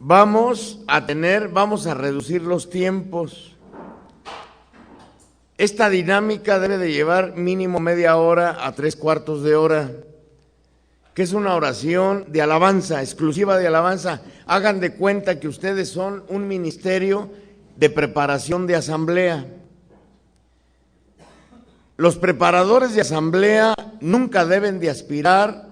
vamos a reducir los tiempos. Esta dinámica debe de llevar mínimo media hora a 3/4 de hora, que es una oración de alabanza, exclusiva de alabanza. Hagan de cuenta que ustedes son un ministerio de preparación de asamblea. Los preparadores de asamblea nunca deben de aspirar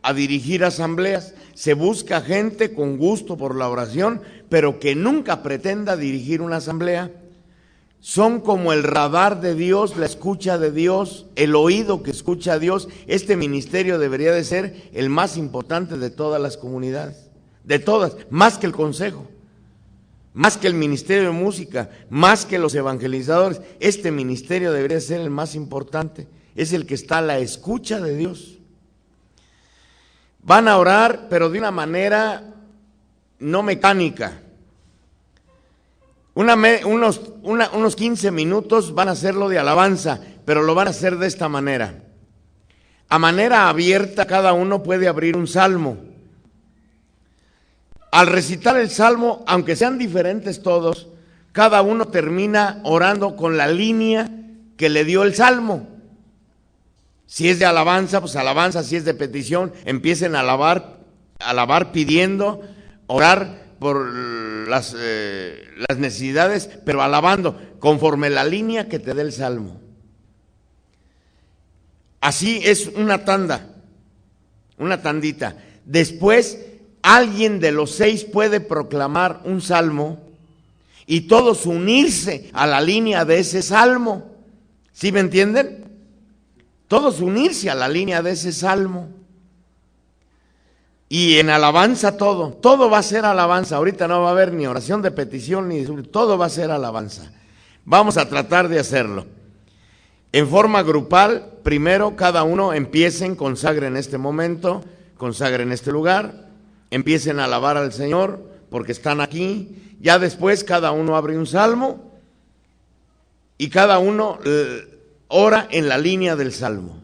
a dirigir asambleas. Se busca gente con gusto por la oración, pero que nunca pretenda dirigir una asamblea. Son como el radar de Dios, la escucha de Dios, el oído que escucha a Dios. Este ministerio debería de ser el más importante de todas las comunidades, de todas, más que el consejo, más que el ministerio de música, más que los evangelizadores. Este ministerio debería ser el más importante, es el que está a la escucha de Dios. Van a orar, pero de una manera no mecánica. Unos 15 minutos van a hacerlo de alabanza, pero lo van a hacer de esta manera. A manera abierta, cada uno puede abrir un salmo. Al recitar el salmo, aunque sean diferentes todos, cada uno termina orando con la línea que le dio el salmo. Si es de alabanza, pues alabanza. Si es de petición, empiecen a alabar pidiendo, orar por las necesidades, pero alabando conforme la línea que te dé el salmo. Así es una tandita. Después, alguien de los 6 puede proclamar un salmo y todos unirse a la línea de ese salmo. ¿Sí me entienden? Todos unirse a la línea de ese salmo. Y en alabanza todo va a ser alabanza. Ahorita no va a haber ni oración de petición, todo va a ser alabanza. Vamos a tratar de hacerlo. En forma grupal, primero cada uno empiecen, consagren este momento, consagren este lugar, empiecen a alabar al Señor porque están aquí. Ya después cada uno abre un salmo y cada uno ora en la línea del salmo.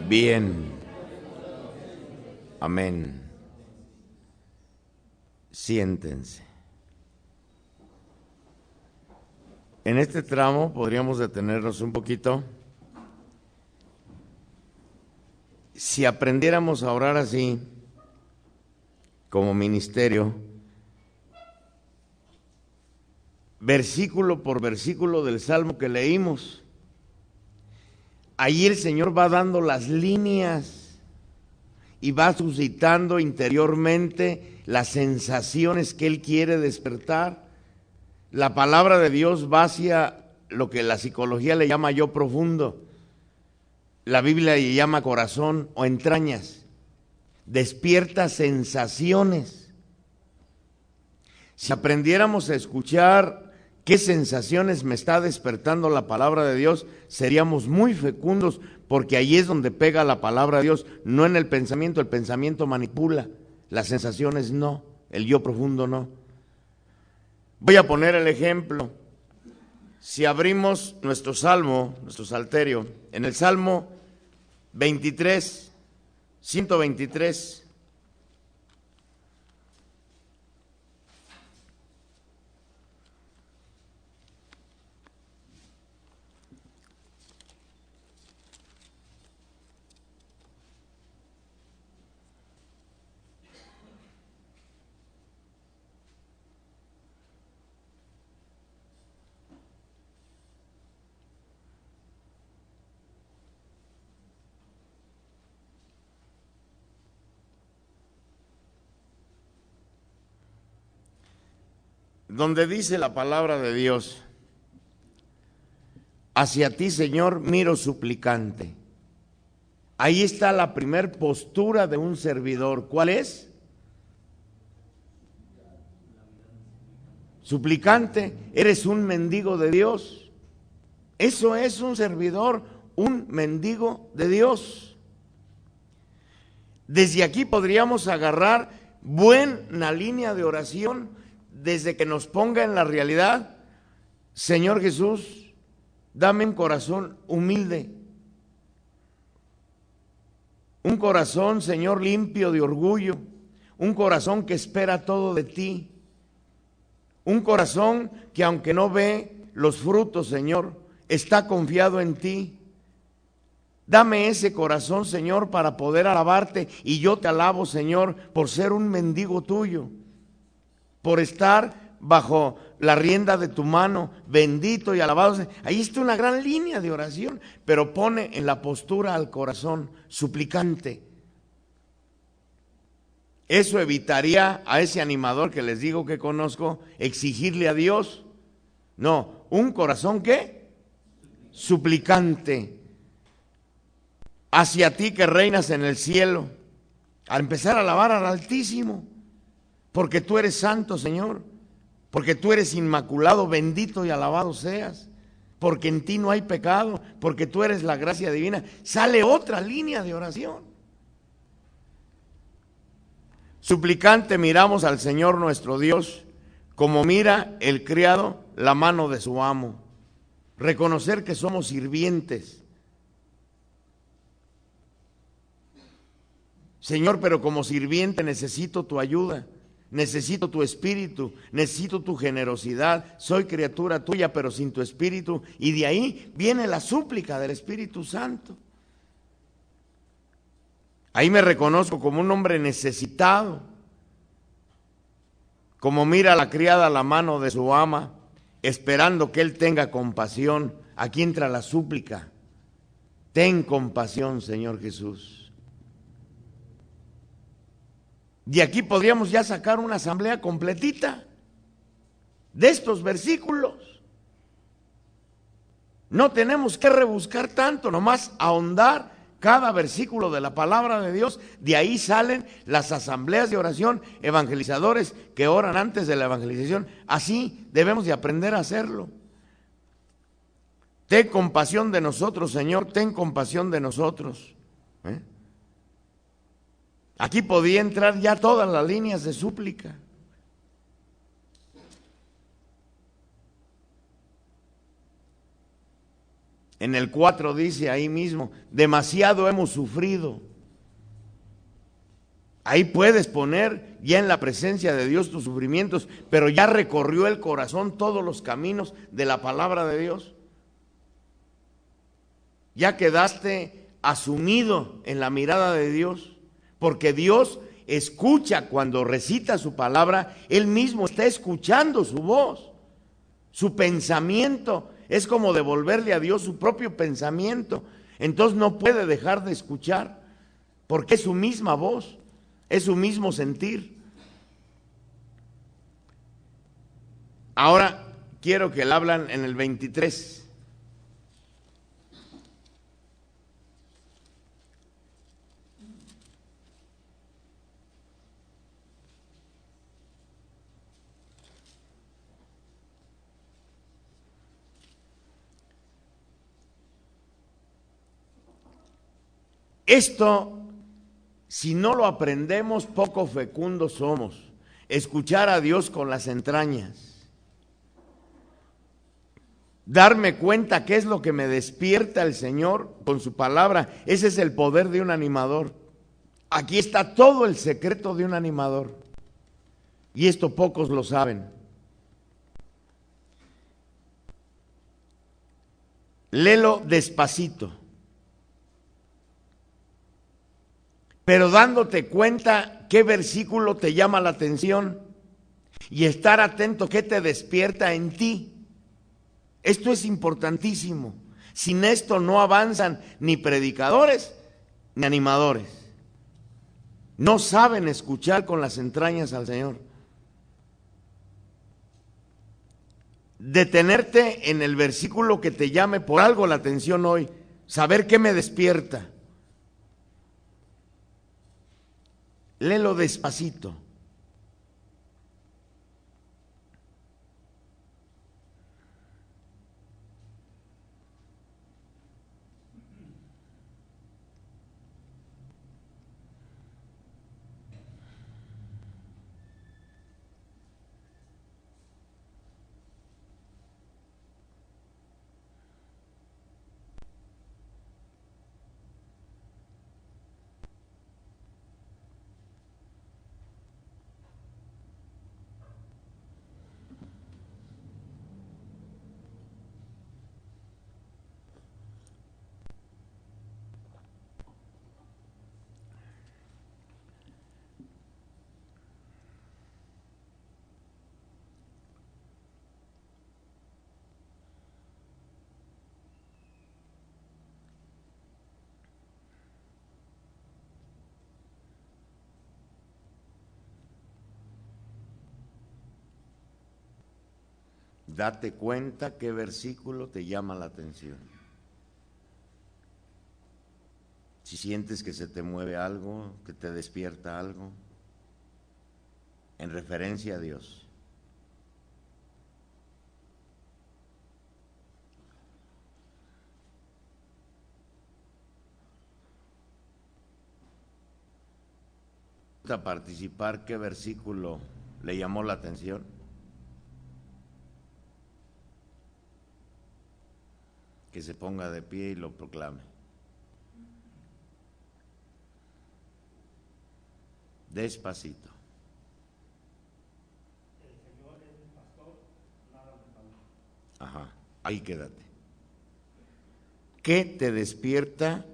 bien. Amén. Siéntense. En este tramo podríamos detenernos un poquito. Si aprendiéramos a orar así, como ministerio, versículo por versículo del Salmo que leímos, ahí el Señor va dando las líneas y va suscitando interiormente las sensaciones que Él quiere despertar. La palabra de Dios va hacia lo que la psicología le llama yo profundo. La Biblia le llama corazón o entrañas. Despierta sensaciones. Si aprendiéramos a escuchar qué sensaciones me está despertando la palabra de Dios, seríamos muy fecundos, porque ahí es donde pega la palabra de Dios, no en el pensamiento manipula, las sensaciones no, el yo profundo no. Voy a poner el ejemplo. Si abrimos nuestro salmo, nuestro salterio, en el Salmo 23, 123, donde dice la palabra de Dios: hacia ti, Señor, miro suplicante. Ahí está la primer postura de un servidor. ¿Cuál es? Suplicante. Eres un mendigo de Dios. Eso es un servidor, un mendigo de Dios. Desde aquí podríamos agarrar buena línea de oración, desde que nos ponga en la realidad: Señor Jesús, dame un corazón humilde, un corazón, Señor, limpio de orgullo, un corazón que espera todo de ti, un corazón que aunque no ve los frutos, Señor, está confiado en ti. Dame ese corazón, Señor, para poder alabarte, y yo te alabo, Señor, por ser un mendigo tuyo, por estar bajo la rienda de tu mano, bendito y alabado. Ahí está una gran línea de oración, pero pone en la postura al corazón suplicante. Eso evitaría a ese animador que les digo que conozco exigirle a Dios. No, un corazón ¿qué? Suplicante. Hacia ti que reinas en el cielo, a empezar a alabar al Altísimo, porque tú eres santo, Señor, porque tú eres inmaculado, bendito y alabado seas, porque en ti no hay pecado, porque tú eres la gracia divina. Sale otra línea de oración. Suplicante miramos al Señor nuestro Dios, como mira el criado la mano de su amo. Reconocer que somos sirvientes. Señor, pero como sirviente necesito tu ayuda, necesito tu espíritu, necesito tu generosidad. Soy criatura tuya, pero sin tu espíritu. Y de ahí viene la súplica del Espíritu Santo. Ahí me reconozco como un hombre necesitado, como mira la criada la mano de su ama, esperando que él tenga compasión. Aquí entra la súplica. Ten compasión, Señor Jesús. De aquí podríamos ya sacar una asamblea completita de estos versículos. No tenemos que rebuscar tanto, nomás ahondar cada versículo de la palabra de Dios. De ahí salen las asambleas de oración, evangelizadores que oran antes de la evangelización. Así debemos de aprender a hacerlo. Ten compasión de nosotros, Señor, ten compasión de nosotros. Aquí podía entrar ya todas las líneas de súplica. En el 4 dice ahí mismo, demasiado hemos sufrido. Ahí puedes poner ya en la presencia de Dios tus sufrimientos, pero ya recorrió el corazón todos los caminos de la palabra de Dios. Ya quedaste asumido en la mirada de Dios, porque Dios escucha cuando recita su palabra, Él mismo está escuchando su voz, su pensamiento. Es como devolverle a Dios su propio pensamiento. Entonces no puede dejar de escuchar, porque es su misma voz, es su mismo sentir. Ahora quiero que le hablan en el 23. Esto, si no lo aprendemos, poco fecundos somos. Escuchar a Dios con las entrañas. Darme cuenta qué es lo que me despierta el Señor con su palabra. Ese es el poder de un animador. Aquí está todo el secreto de un animador. Y esto pocos lo saben. Léelo despacito, pero dándote cuenta qué versículo te llama la atención y estar atento qué te despierta en ti. Esto es importantísimo. Sin esto no avanzan ni predicadores ni animadores. No saben escuchar con las entrañas al Señor. Detenerte en el versículo que te llame por algo la atención hoy. Saber qué me despierta. Léelo despacito. Date cuenta qué versículo te llama la atención. Si sientes que se te mueve algo, que te despierta algo, en referencia a Dios. A participar, ¿qué versículo le llamó la atención? Que se ponga de pie y lo proclame. Despacito. El Señor es mi pastor, nada me falta. Ajá, ahí quédate. ¿Qué te despierta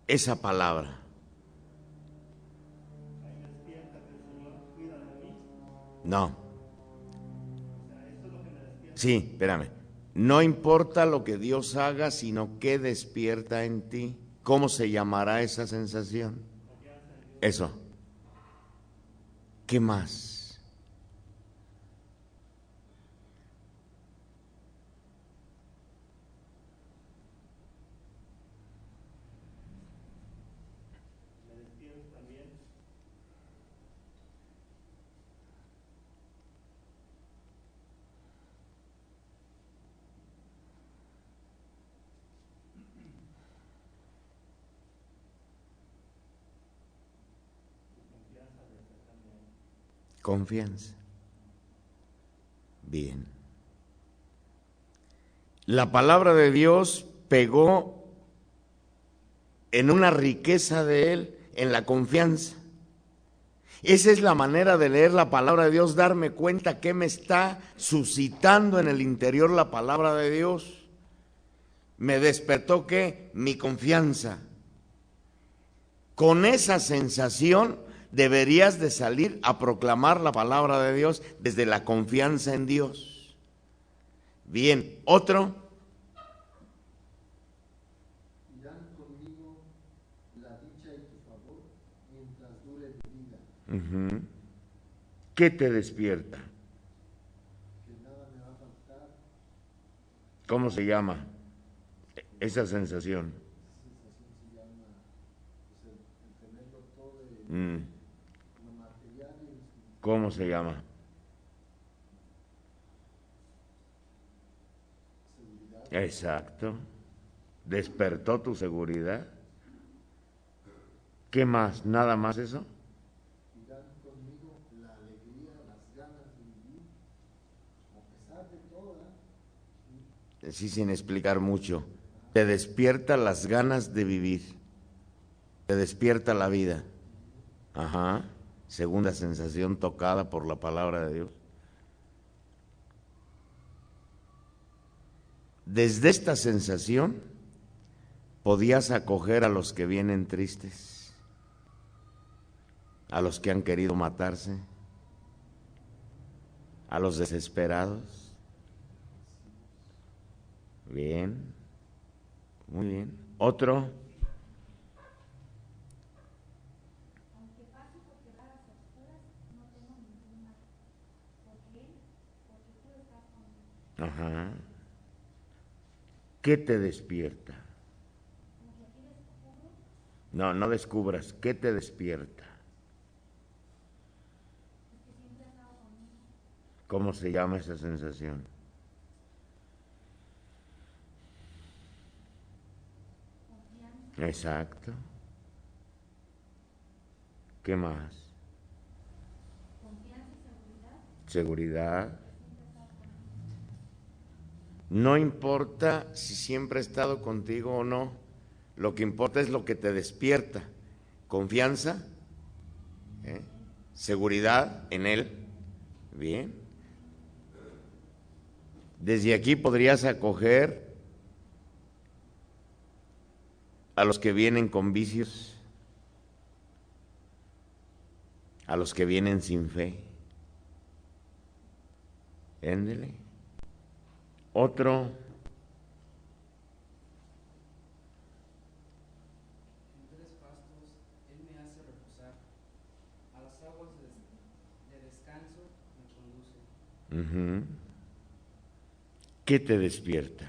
esa palabra? Ahí me despierta que el Señor cuida de mí. No. O sea, esto es lo que me despierta. Sí, espérame. No importa lo que Dios haga, sino qué despierta en ti. ¿Cómo se llamará esa sensación? Confianza en Dios. Eso. ¿Qué más? Me despierta también confianza de acercarme a Él. Confianza. Bien. La palabra de Dios pegó en una riqueza de Él, en la confianza. Esa es la manera de leer la palabra de Dios, darme cuenta que me está suscitando en el interior la palabra de Dios. Me despertó ¿qué? Mi confianza. Con esa sensación deberías de salir a proclamar la palabra de Dios desde la confianza en Dios. Bien, otro. Irán conmigo la dicha y tu favor mientras dure mi vida. ¿Qué te despierta? Que nada me va a faltar. ¿Cómo se llama esa sensación? Sensación se llama pues, el tenerlo todo en lo material y en espiritual. ¿Cómo se llama? Seguridad. Exacto. Despertó tu seguridad. ¿Qué más? ¿Nada más eso? Irán conmigo la alegría, las ganas de vivir, a pesar de todo, Sí, sin explicar mucho. Te despierta las ganas de vivir. Te despierta la vida. Ajá. Segunda sensación tocada por la palabra de Dios. Desde esta sensación podías acoger a los que vienen tristes, a los que han querido matarse, a los desesperados. Bien, muy bien. Otro. Aunque pase por quebradas oscuras, no tengo ningún mal. Porque tú estás conmigo. Ajá. ¿Qué te despierta? Aunque aquí descubro No, no descubras. ¿Qué te despierta? que siempre has estado conmigo. ¿Cómo se llama esa sensación? Confianza, Exacto. ¿Qué más? confianza y seguridad. Seguridad. No importa si siempre he estado contigo o no, lo que importa es lo que te despierta. Confianza, seguridad en Él. Bien. Desde aquí podrías acoger a los que vienen con vicios, a los que vienen sin fe. Éndele. Otro. En verdes pastos Él me hace reposar, a las aguas de descanso me conduce. ¿Qué te despierta?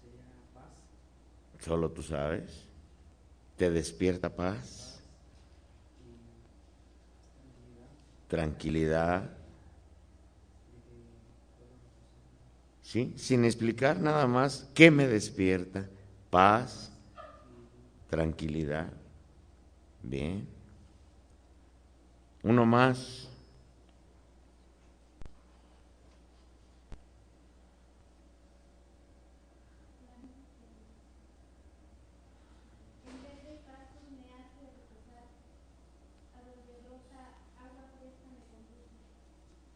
Sería paz, Solo tú sabes. ¿Te despierta paz? y Tranquilidad. de que puedo reposar. ¿Sí? Sin explicar nada más. ¿Qué me despierta? Paz. Tranquilidad. Bien. Uno más. En verdes pastos me hace reposar, a donde brota agua fresca me conduce.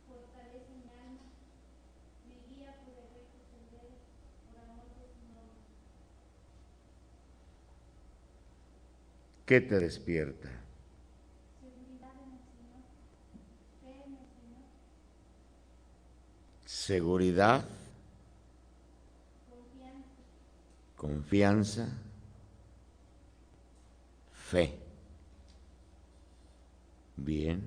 Fortalece mi alma, me guía por el recto sendero, por amor de su nombre. ¿Qué te despierta? Seguridad en el Señor, fe en el Señor, Seguridad. confianza, Confianza. Fe. Bien.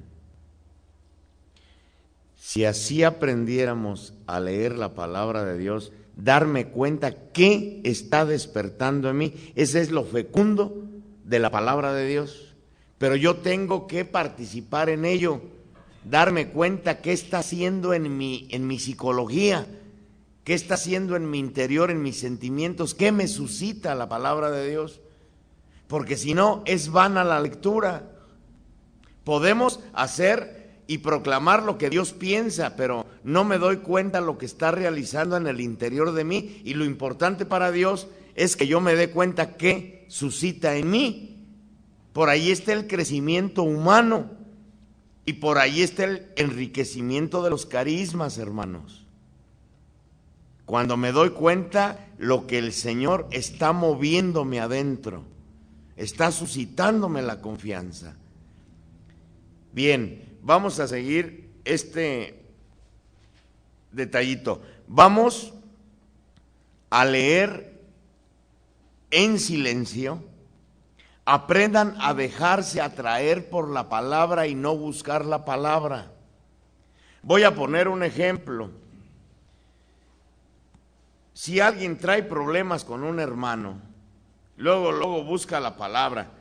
Si así aprendiéramos a leer la palabra de Dios, darme cuenta qué está despertando en mí, ese es lo fecundo de la palabra de Dios. Pero yo tengo que participar en ello, darme cuenta qué está haciendo en mi psicología, qué está haciendo en mi interior, en mis sentimientos, qué me suscita la palabra de Dios. Porque si no, es vana la lectura. Podemos hacer y proclamar lo que Dios piensa, pero no me doy cuenta lo que está realizando en el interior de mí, y lo importante para Dios es que yo me dé cuenta qué suscita en mí. Por ahí está el crecimiento humano y por ahí está el enriquecimiento de los carismas, hermanos. Cuando me doy cuenta lo que el Señor está moviéndome adentro, está suscitándome la confianza. Bien, vamos a seguir este detallito. Vamos a leer en silencio. Aprendan a dejarse atraer por la palabra y no buscar la palabra. Voy a poner un ejemplo. Si alguien trae problemas con un hermano, luego busca la palabra.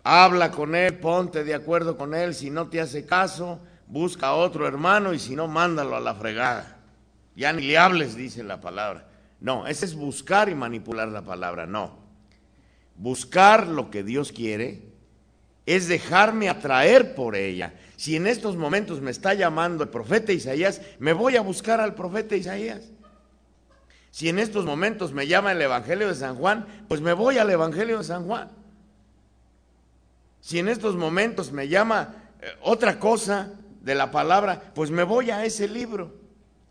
Habla con él, ponte de acuerdo con él. Si no te hace caso, busca a otro hermano, y si no, mándalo a la fregada. Ya ni le hables, dice la palabra. No, ese es buscar y manipular la palabra, no. Buscar lo que Dios quiere es dejarme atraer por ella. Si en estos momentos me está llamando el profeta Isaías, me voy a buscar al profeta Isaías. Si en estos momentos me llama el Evangelio de San Juan, pues me voy al Evangelio de San Juan. Si en estos momentos me llama otra cosa de la palabra, pues me voy a ese libro.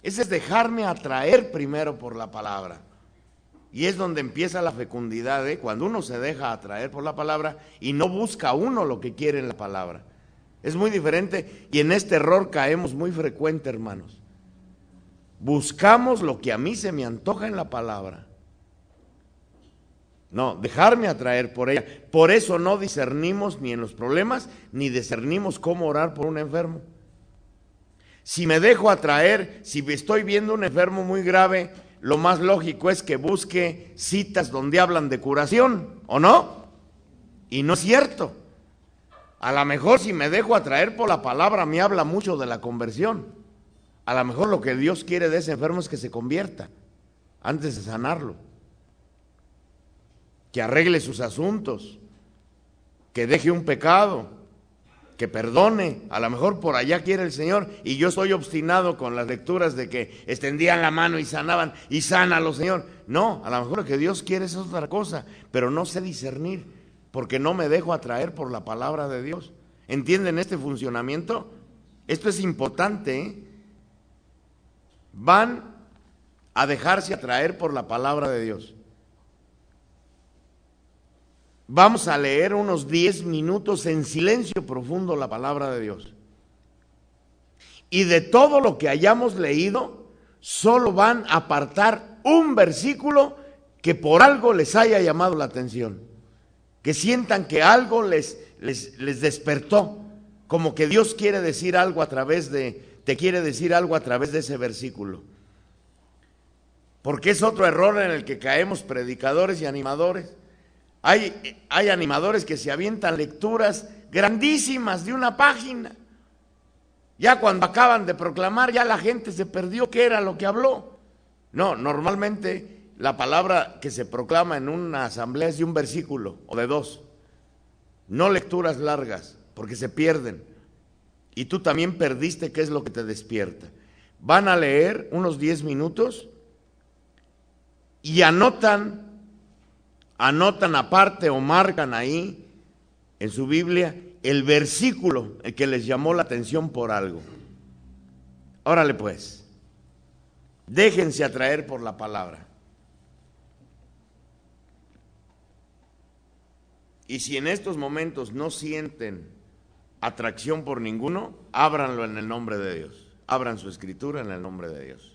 Ese es dejarme atraer primero por la palabra. Y es donde empieza la fecundidad, cuando uno se deja atraer por la palabra y no busca uno lo que quiere en la palabra. Es muy diferente, y en este error caemos muy frecuente, hermanos. Buscamos lo que a mí se me antoja en la palabra. No, dejarme atraer por ella. Por eso no discernimos ni en los problemas, ni discernimos cómo orar por un enfermo. Si me dejo atraer, si estoy viendo un enfermo muy grave, lo más lógico es que busque citas donde hablan de curación, ¿o no? Y no es cierto. A lo mejor si me dejo atraer por la palabra, me habla mucho de la conversión. A lo mejor lo que Dios quiere de ese enfermo es que se convierta antes de sanarlo, que arregle sus asuntos, que deje un pecado, que perdone. A lo mejor por allá quiere el Señor, y yo estoy obstinado con las lecturas de que extendían la mano y sanaban, y sánalo, Señor. No, a lo mejor lo que Dios quiere es otra cosa, pero no sé discernir, porque no me dejo atraer por la palabra de Dios. ¿Entienden este funcionamiento? Esto es importante, ¿eh? Van a dejarse atraer por la palabra de Dios. Vamos a leer unos 10 minutos en silencio profundo la palabra de Dios. Y de todo lo que hayamos leído, solo van a apartar un versículo que por algo les haya llamado la atención, que sientan que algo les despertó, como que Dios quiere decir algo a través de, te quiere decir algo a través de ese versículo. Porque es otro error en el que caemos predicadores y animadores. Hay animadores que se avientan lecturas grandísimas de una página. Ya cuando acaban de proclamar, ya la gente se perdió qué era lo que habló. No, normalmente la palabra que se proclama en una asamblea es de un versículo o de dos. No lecturas largas, porque se pierden. Y tú también perdiste qué es lo que te despierta. Van a leer unos 10 minutos y anotan aparte o marcan ahí en su Biblia el versículo el que les llamó la atención por algo. Órale pues, déjense atraer por la palabra. Y si en estos momentos no sienten atracción por ninguno, ábranlo en el nombre de Dios. Abran su escritura en el nombre de Dios.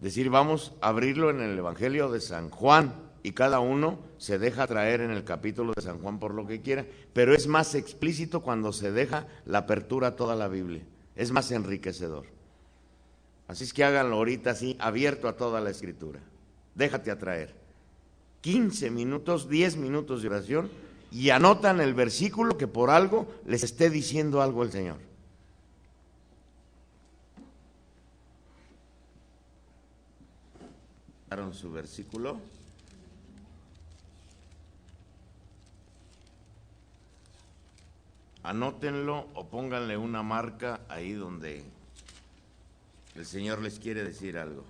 Decir, vamos a abrirlo en el Evangelio de San Juan, y cada uno se deja traer en el capítulo de San Juan por lo que quiera, pero es más explícito cuando se deja la apertura a toda la Biblia, es más enriquecedor. Así es que háganlo ahorita así, abierto a toda la escritura. Déjate atraer. 15 minutos, 10 minutos de oración, y anotan el versículo que por algo les esté diciendo algo el Señor. Su versículo. anótenlo o pónganle una marca ahí donde el Señor les quiere decir algo.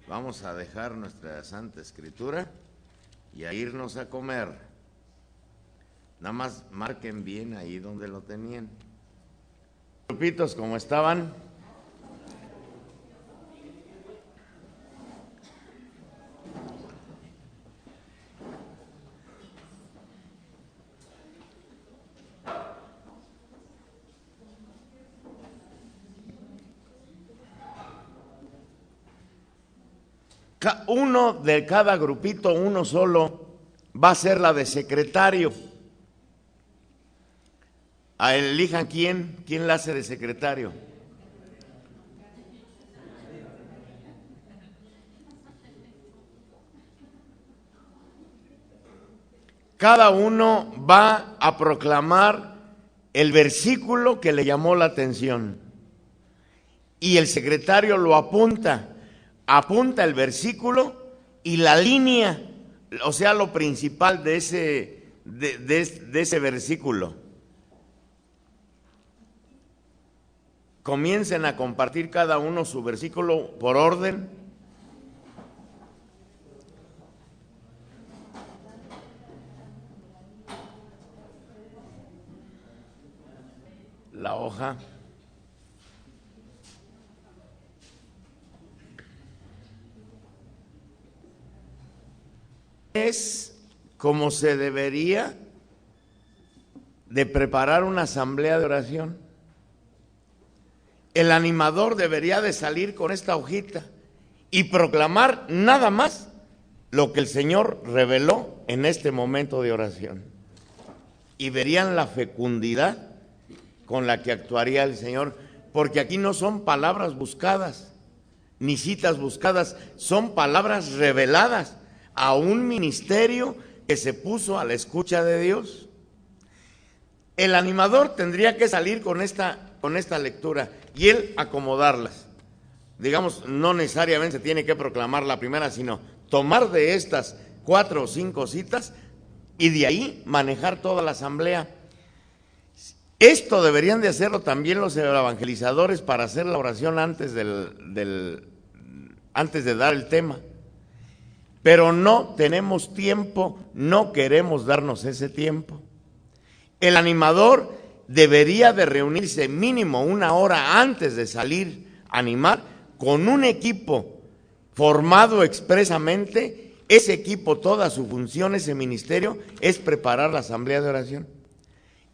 Vamos a dejar nuestra Santa Escritura y a irnos a comer. Nada más marquen bien ahí donde lo tenían. Grupitos, ¿cómo estaban? Uno de cada grupito, uno solo, va a ser la de secretario. Elijan quién la hace de secretario. Cada uno va a proclamar el versículo que le llamó la atención y el secretario lo apunta el versículo y la línea, o sea, lo principal de ese versículo. Comiencen a compartir cada uno su versículo por orden. La hoja. Es como se debería de preparar una asamblea de oración. El animador debería de salir con esta hojita y proclamar nada más lo que el Señor reveló en este momento de oración. Y verían la fecundidad con la que actuaría el Señor, porque aquí no son palabras buscadas, ni citas buscadas, son palabras reveladas a un ministerio que se puso a la escucha de Dios. El animador tendría que salir con esta lectura y él acomodarlas. Digamos, no necesariamente se tiene que proclamar la primera, sino tomar de estas 4 o 5 citas y de ahí manejar toda la asamblea. Esto deberían de hacerlo también los evangelizadores para hacer la oración antes antes de dar el tema. Pero no tenemos tiempo, no queremos darnos ese tiempo. El animador debería de reunirse mínimo 1 hora antes de salir a animar con un equipo formado expresamente. Ese equipo, toda su función, ese ministerio, es preparar la asamblea de oración.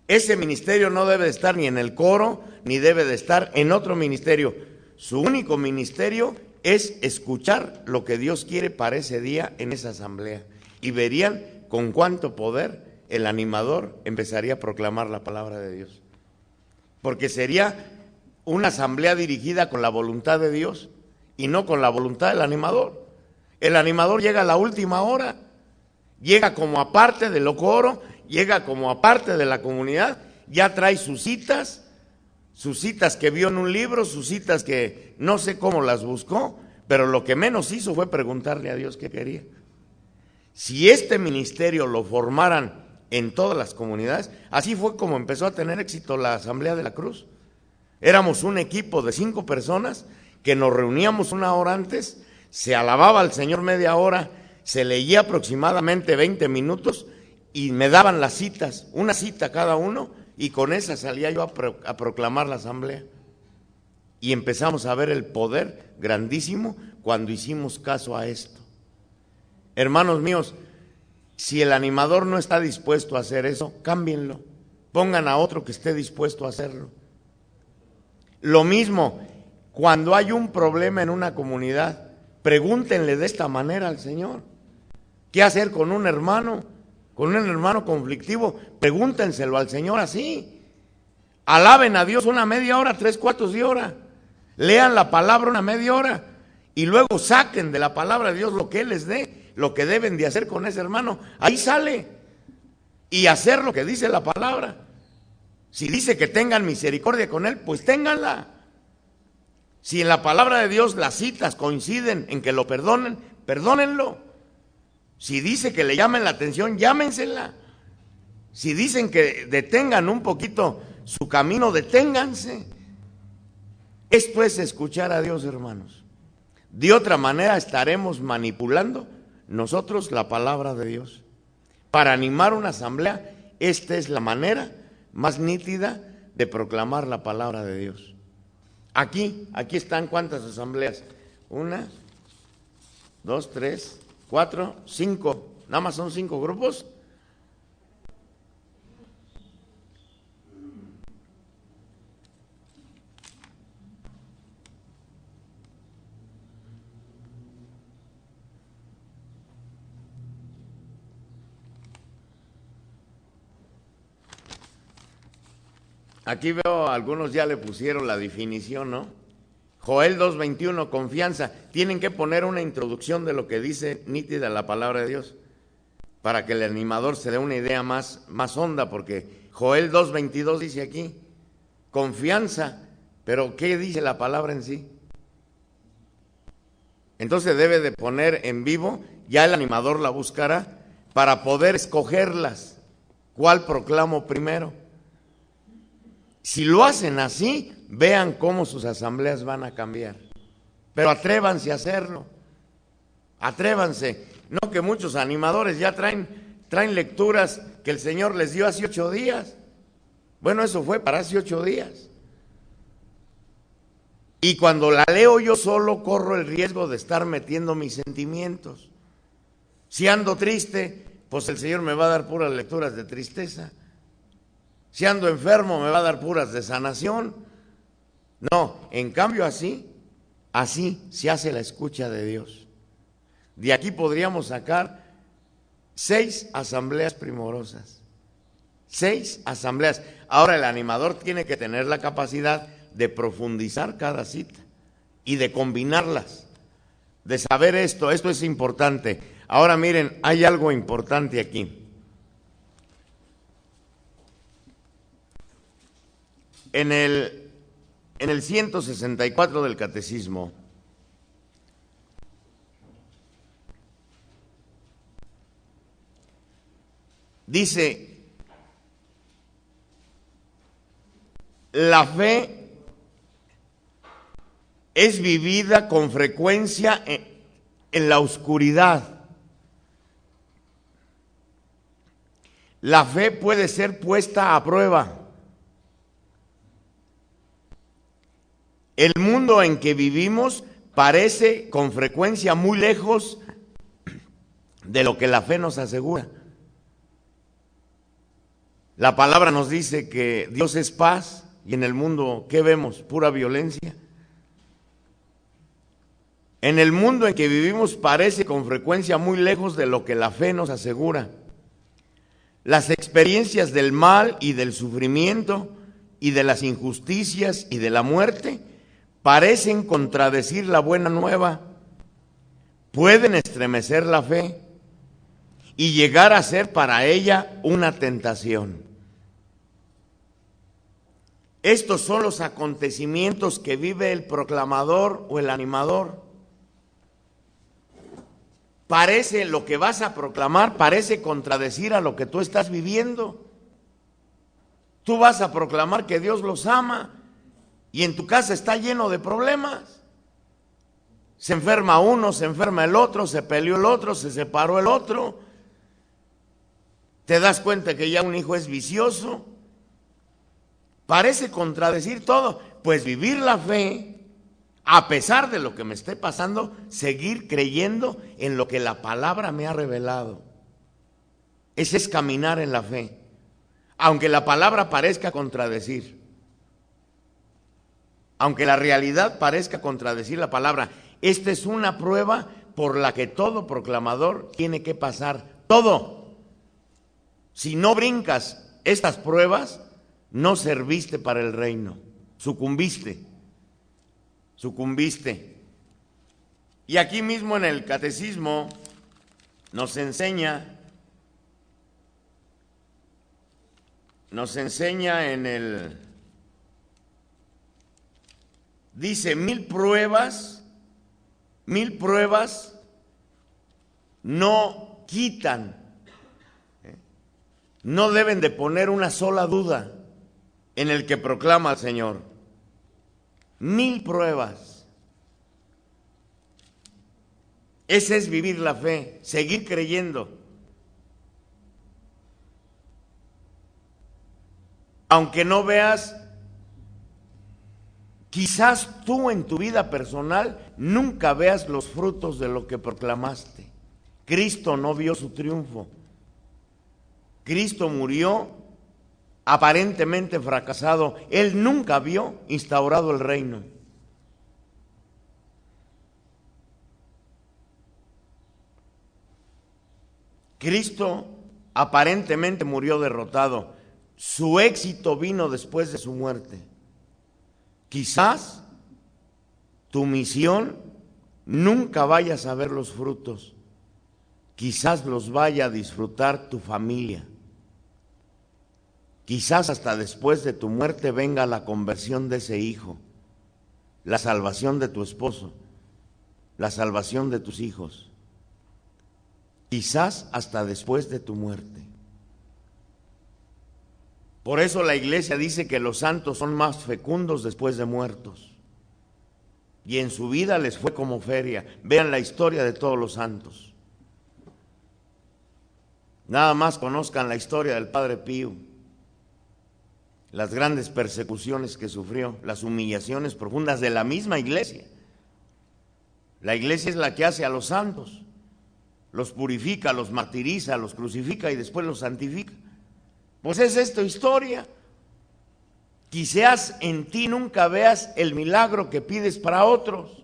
Ese ministerio no debe de estar ni en el coro, ni debe de estar en otro ministerio. Su único ministerio es escuchar lo que Dios quiere para ese día en esa asamblea. Y verían con cuánto poder el animador empezaría a proclamar la palabra de Dios. Porque sería una asamblea dirigida con la voluntad de Dios y no con la voluntad del animador. El animador llega a la última hora, llega como aparte del coro, llega como aparte de la comunidad, ya trae sus citas que vio en un libro, sus citas que no sé cómo las buscó, pero lo que menos hizo fue preguntarle a Dios qué quería. Si este ministerio lo formaran en todas las comunidades, así fue como empezó a tener éxito la Asamblea de la Cruz. Éramos un equipo de 5 personas que nos reuníamos 1 hora antes, se alababa al Señor media hora, se leía aproximadamente 20 minutos y me daban las citas, una cita cada uno, y con esa salía yo a proclamar la asamblea. Y empezamos a ver el poder grandísimo cuando hicimos caso a esto. Hermanos míos, si el animador no está dispuesto a hacer eso, cámbienlo, pongan a otro que esté dispuesto a hacerlo. Lo mismo, Cuando hay un problema en una comunidad, pregúntenle de esta manera al Señor. ¿Qué hacer con un hermano conflictivo? Pregúntenselo al Señor así. Alaben a Dios una media hora, 3/4 de hora. Lean la palabra una media hora y luego saquen de la palabra de Dios lo que Él les dé, lo que deben de hacer con ese hermano. Ahí sale. Y hacer lo que dice la palabra. Si dice que tengan misericordia con él, pues ténganla. Si en la palabra de Dios las citas coinciden en que lo perdonen, perdónenlo. Si dice que le llamen la atención, llámensela. Si dicen que detengan un poquito su camino, deténganse. Esto es escuchar a Dios, hermanos. De otra manera estaremos manipulando nosotros la palabra de Dios. Para animar una asamblea, esta es la manera más nítida de proclamar la palabra de Dios. Aquí están ¿cuántas asambleas? 1, 2, 3, 4, 5. Nada más son 5 grupos. Aquí veo algunos ya le pusieron la definición, ¿no? Joel 2:21, confianza. Tienen que poner una introducción de lo que dice nítida la palabra de Dios para que el animador se dé una idea más honda, porque Joel 2:22 dice aquí, confianza, pero ¿qué dice la palabra en sí? Entonces debe de poner en vivo, ya el animador la buscará para poder escogerlas. ¿Cuál proclamo primero? Si lo hacen así, vean cómo sus asambleas van a cambiar. Pero atrévanse a hacerlo. Atrévanse. No que muchos animadores ya traen lecturas que el Señor les dio hace 8 días. Bueno, eso fue para hace 8 días. Y cuando la leo yo solo, corro el riesgo de estar metiendo mis sentimientos. Si ando triste, pues el Señor me va a dar puras lecturas de tristeza. Si ando enfermo, me va a dar puras de sanación. No, en cambio así se hace la escucha de Dios. De aquí podríamos sacar 6 asambleas primorosas. 6 asambleas. Ahora el animador tiene que tener la capacidad de profundizar cada cita y de combinarlas, de saber esto es importante. Ahora miren, hay algo importante aquí. En el 164 del Catecismo, dice, la fe es vivida con frecuencia en la oscuridad. La fe puede ser puesta a prueba. El mundo en que vivimos parece con frecuencia muy lejos de lo que la fe nos asegura. La palabra nos dice que Dios es paz y en el mundo, ¿qué vemos? Pura violencia. En el mundo en que vivimos parece con frecuencia muy lejos de lo que la fe nos asegura. Las experiencias del mal y del sufrimiento y de las injusticias y de la muerte parecen contradecir la buena nueva, pueden estremecer la fe y llegar a ser para ella una tentación. Estos son los acontecimientos que vive el proclamador o el animador. Parece, lo que vas a proclamar parece contradecir a lo que tú estás viviendo. Tú vas a proclamar que Dios los ama y en tu casa está lleno de problemas. Se enferma uno, se enferma el otro, se peleó el otro, se separó el otro. Te das cuenta que ya un hijo es vicioso. Parece contradecir todo. Pues vivir la fe, a pesar de lo que me esté pasando, seguir creyendo en lo que la palabra me ha revelado. Ese es caminar en la fe, aunque la palabra parezca contradecir. aunque la realidad parezca contradecir la palabra. Esta es una prueba por la que todo proclamador tiene que pasar. Todo. Si no brincas estas pruebas, no serviste para el reino. Sucumbiste. Y aquí mismo en el catecismo nos enseña en el... Dice, 1000 pruebas no quitan, no deben de poner una sola duda en el que proclama al Señor. 1000 pruebas. Ese es vivir la fe, seguir creyendo. Aunque no veas, quizás tú en tu vida personal nunca veas los frutos de lo que proclamaste. Cristo no vio su triunfo. Cristo murió aparentemente fracasado. Él nunca vio instaurado el reino. Cristo aparentemente murió derrotado. Su éxito vino después de su muerte. Quizás tu misión nunca vayas a ver los frutos. Quizás los vaya a disfrutar tu familia. Quizás hasta después de tu muerte venga la conversión de ese hijo, la salvación de tu esposo, la salvación de tus hijos. Quizás hasta después de tu muerte. Por eso la iglesia dice que los santos son más fecundos después de muertos. Y en su vida les fue como feria. Vean la historia de todos los santos. Nada más conozcan la historia del Padre Pío, las grandes persecuciones que sufrió, las humillaciones profundas de la misma iglesia. La iglesia es la que hace a los santos, los purifica, los martiriza, los crucifica y después los santifica. Pues es esta historia. Quizás en ti nunca veas el milagro que pides para otros.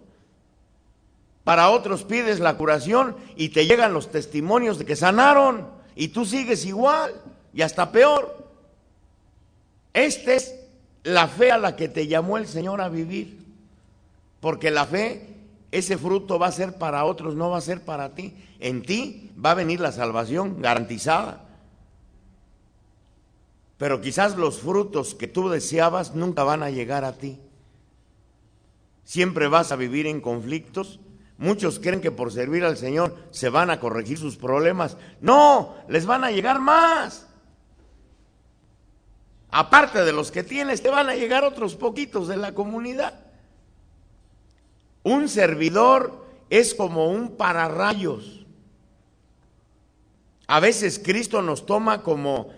Para otros pides la curación y te llegan los testimonios de que sanaron y tú sigues igual y hasta peor. Esta es la fe a la que te llamó el Señor a vivir. Porque la fe, ese fruto va a ser para otros, no va a ser para ti. En ti va a venir la salvación garantizada. Pero quizás los frutos que tú deseabas nunca van a llegar a ti. Siempre vas a vivir en conflictos. Muchos creen que por servir al Señor se van a corregir sus problemas. No, les van a llegar más. Aparte de los que tienes, te van a llegar otros poquitos de la comunidad. Un servidor es como un pararrayos. A veces Cristo nos toma como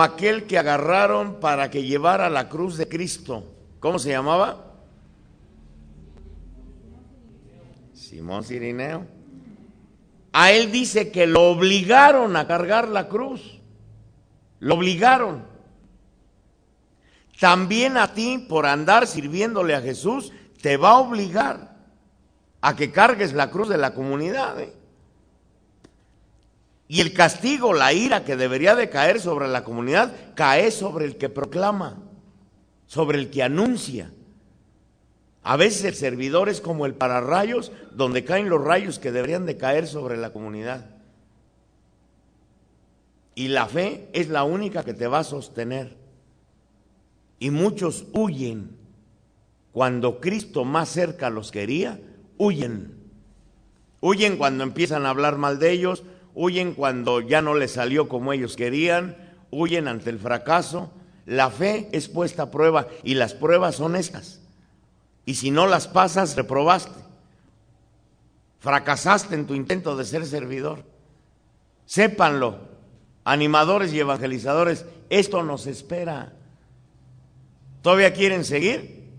aquel que agarraron para que llevara la cruz de Cristo. ¿Cómo se llamaba? Simón Cirineo. A él dice que lo obligaron a cargar la cruz. Lo obligaron. También a ti, por andar sirviéndole a Jesús, te va a obligar a que cargues la cruz de la comunidad, Y el castigo, la ira que debería de caer sobre la comunidad, cae sobre el que proclama, sobre el que anuncia. A veces el servidor es como el pararrayos, donde caen los rayos que deberían de caer sobre la comunidad. Y la fe es la única que te va a sostener. Y muchos huyen. Cuando Cristo más cerca los quería, huyen. Huyen cuando empiezan a hablar mal de ellos, huyen cuando ya no les salió como ellos querían, huyen ante el fracaso. La fe es puesta a prueba y las pruebas son estas. Y si no las pasas, reprobaste. Fracasaste en tu intento de ser servidor. Sépanlo, animadores y evangelizadores, esto nos espera. ¿Todavía quieren seguir?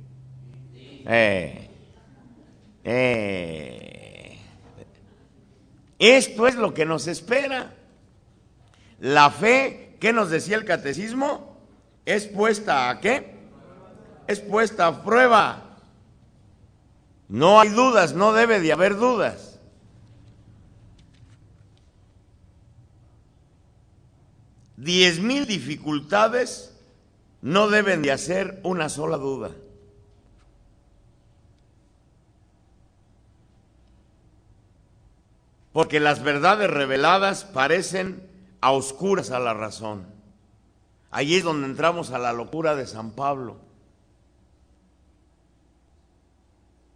Esto es lo que nos espera. La fe, ¿qué nos decía el catecismo? ¿Es puesta a qué? Es puesta a prueba. No hay dudas, no debe de haber dudas. $10,000 dificultades no deben de hacer una sola duda. Porque las verdades reveladas parecen a oscuras a la razón. Ahí es donde entramos a la locura de San Pablo.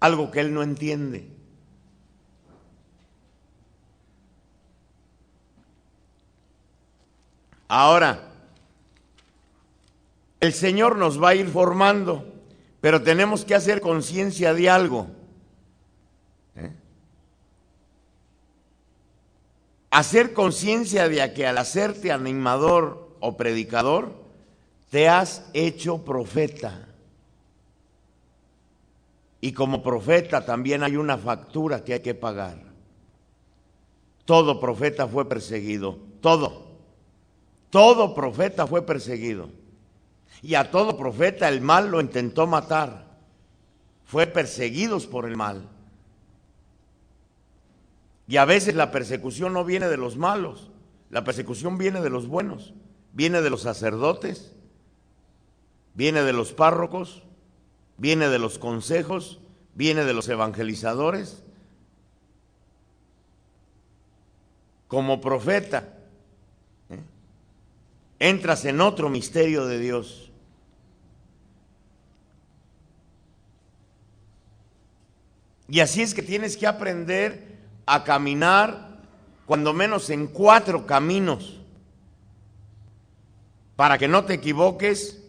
Algo que él no entiende. Ahora, el Señor nos va a ir formando, pero tenemos que hacer conciencia de algo. Hacer conciencia de que al hacerte animador o predicador, te has hecho profeta. Y como profeta también hay una factura que hay que pagar. Todo profeta fue perseguido, todo profeta fue perseguido. Y a todo profeta el mal lo intentó matar. Fue perseguidos por el mal. Y a veces la persecución no viene de los malos, la persecución viene de los buenos, viene de los sacerdotes, viene de los párrocos, viene de los consejos, viene de los evangelizadores. Como profeta, entras en otro misterio de Dios. Y así es que tienes que aprender a caminar cuando menos en 4 caminos, para que no te equivoques,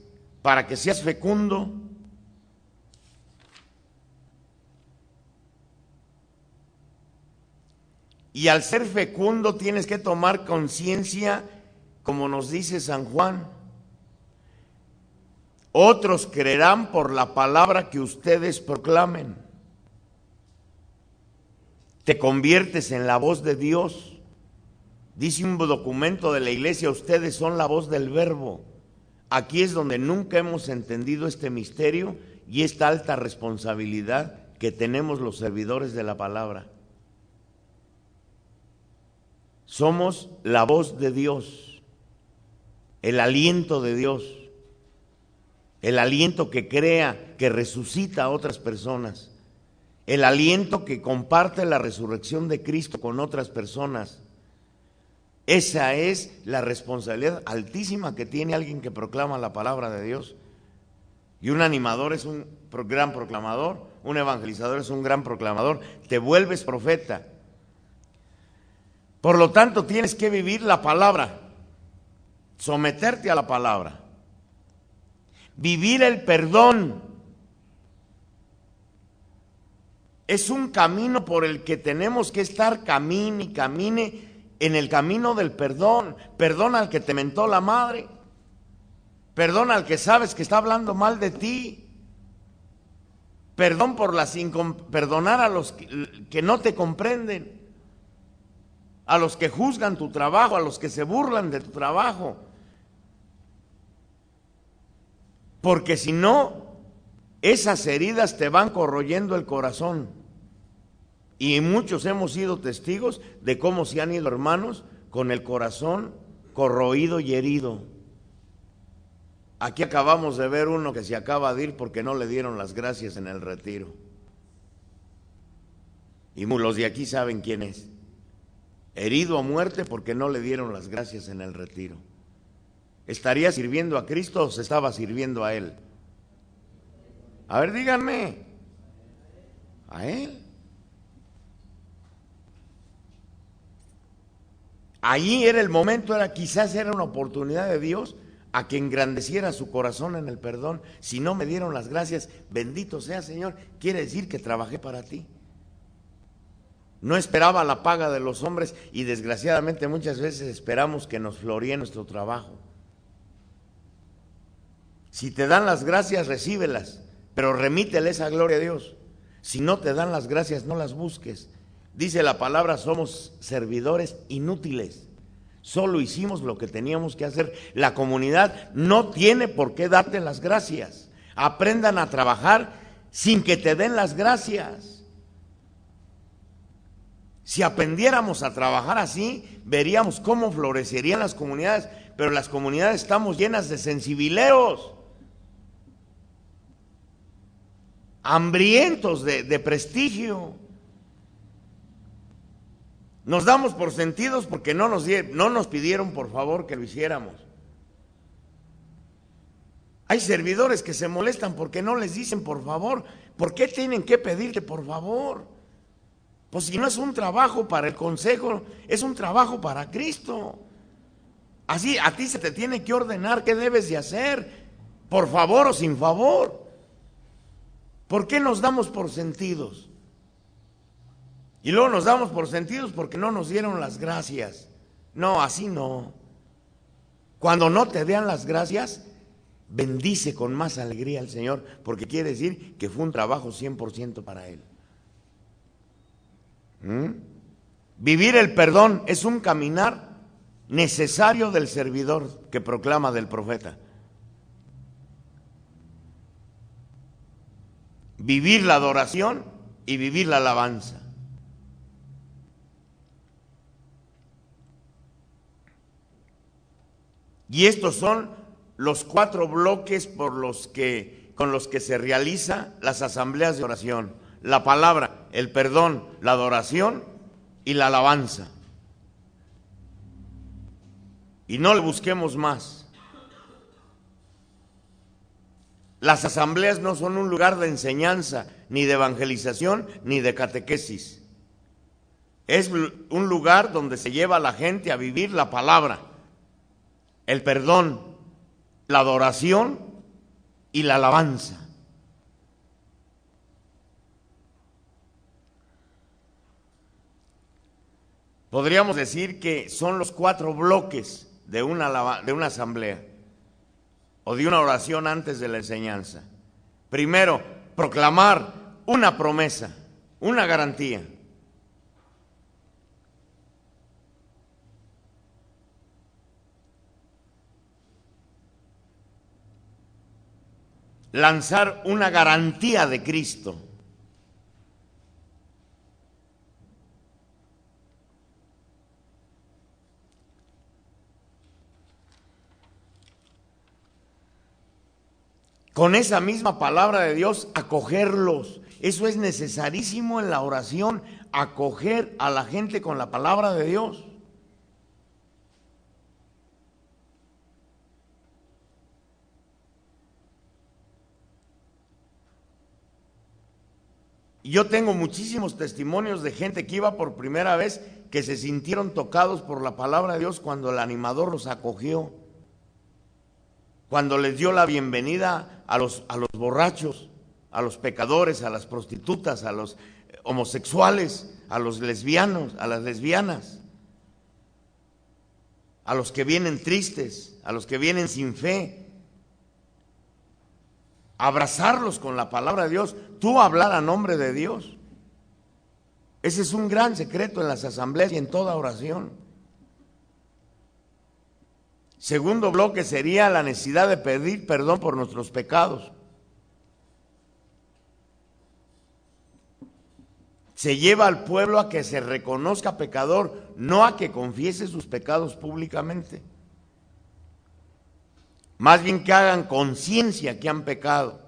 para que seas fecundo. Y al ser fecundo tienes que tomar conciencia, como nos dice San Juan. Otros creerán por la palabra que ustedes proclamen. Te conviertes en la voz de Dios. Dice un documento de la iglesia, ustedes son la voz del Verbo. Aquí es donde nunca hemos entendido este misterio y esta alta responsabilidad que tenemos los servidores de la palabra. Somos la voz de Dios, el aliento de Dios, el aliento que crea, que resucita a otras personas. El aliento que comparte la resurrección de Cristo con otras personas. Esa es la responsabilidad altísima que tiene alguien que proclama la palabra de Dios. Y un animador es un gran proclamador, un evangelizador es un gran proclamador. Te vuelves profeta. Por lo tanto, tienes que vivir la palabra, someterte a la palabra, vivir el perdón. Es un camino por el que tenemos que estar, camine y camine en el camino del perdón. Perdona al que te mentó la madre. Perdona al que sabes que está hablando mal de ti. Perdonar a los que no te comprenden, a los que juzgan tu trabajo, a los que se burlan de tu trabajo. Porque si no, esas heridas te van corroyendo el corazón. Y muchos hemos sido testigos de cómo se han ido hermanos con el corazón corroído y herido. Aquí acabamos de ver uno que se acaba de ir porque no le dieron las gracias en el retiro. Y los de aquí saben quién es. Herido a muerte porque no le dieron las gracias en el retiro. ¿Estaría sirviendo a Cristo o se estaba sirviendo a Él? A ver, díganme. ¿A Él? Allí era el momento, quizás era una oportunidad de Dios a que engrandeciera su corazón en el perdón. Si no me dieron las gracias, bendito sea Señor, quiere decir que trabajé para ti. No esperaba la paga de los hombres y desgraciadamente muchas veces esperamos que nos floree nuestro trabajo. Si te dan las gracias, recíbelas, pero remítele esa gloria a Dios. Si no te dan las gracias, no las busques. Dice la palabra, somos servidores inútiles. Solo hicimos lo que teníamos que hacer. La comunidad no tiene por qué darte las gracias. Aprendan a trabajar sin que te den las gracias. Si aprendiéramos a trabajar así, veríamos cómo florecerían las comunidades, pero las comunidades estamos llenas de sensibileros, hambrientos de prestigio. Nos damos por sentidos porque no nos pidieron por favor que lo hiciéramos. Hay servidores que se molestan porque no les dicen por favor. ¿Por qué tienen que pedirte por favor? Pues si no es un trabajo para el consejo, es un trabajo para Cristo. Así a ti se te tiene que ordenar qué debes de hacer, por favor o sin favor. ¿Por qué nos damos por sentidos? Y luego nos damos por sentidos porque no nos dieron las gracias. No, así no. Cuando no te den las gracias, bendice con más alegría al Señor, porque quiere decir que fue un trabajo 100% para Él. Vivir el perdón es un caminar necesario del servidor que proclama del profeta. Vivir la adoración y vivir la alabanza. Y estos son los 4 bloques con los que se realizan las asambleas de oración: la palabra, el perdón, la adoración y la alabanza. Y no le busquemos más. Las asambleas no son un lugar de enseñanza, ni de evangelización, ni de catequesis. Es un lugar donde se lleva a la gente a vivir la palabra, el perdón, la adoración y la alabanza. Podríamos decir que son los 4 bloques de una asamblea o de una oración antes de la enseñanza. Primero, proclamar una promesa, una garantía. Lanzar una garantía de Cristo. Con esa misma palabra de Dios, acogerlos. Eso es necesarísimo en la oración, acoger a la gente con la palabra de Dios. Yo tengo muchísimos testimonios de gente que iba por primera vez, que se sintieron tocados por la palabra de Dios cuando el animador los acogió, cuando les dio la bienvenida a los borrachos, a los pecadores, a las prostitutas, a los homosexuales, a los lesbianos, a las lesbianas, a los que vienen tristes, a los que vienen sin fe. Abrazarlos con la palabra de Dios, tú hablar a nombre de Dios. Ese es un gran secreto en las asambleas y en toda oración. Segundo bloque sería la necesidad de pedir perdón por nuestros pecados. Se lleva al pueblo a que se reconozca pecador, no a que confiese sus pecados públicamente. Más bien que hagan conciencia que han pecado.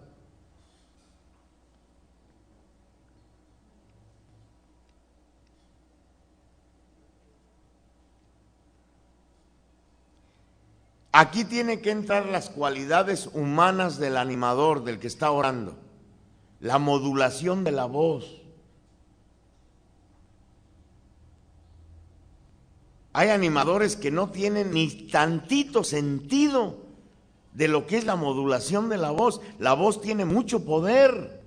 Aquí tienen que entrar las cualidades humanas del animador, del que está orando. La modulación de la voz. Hay animadores que no tienen ni tantito sentido de lo que es la modulación de la voz. La voz tiene mucho poder.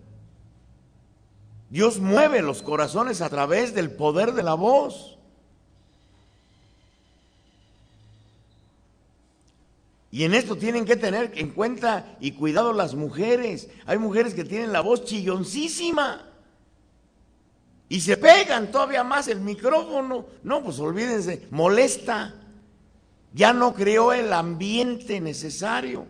Dios mueve los corazones a través del poder de la voz. Y en esto tienen que tener en cuenta y cuidado las mujeres. Hay mujeres que tienen la voz chilloncísima y se pegan todavía más el micrófono. No, pues olvídense, molesta. Ya no creó el ambiente necesario.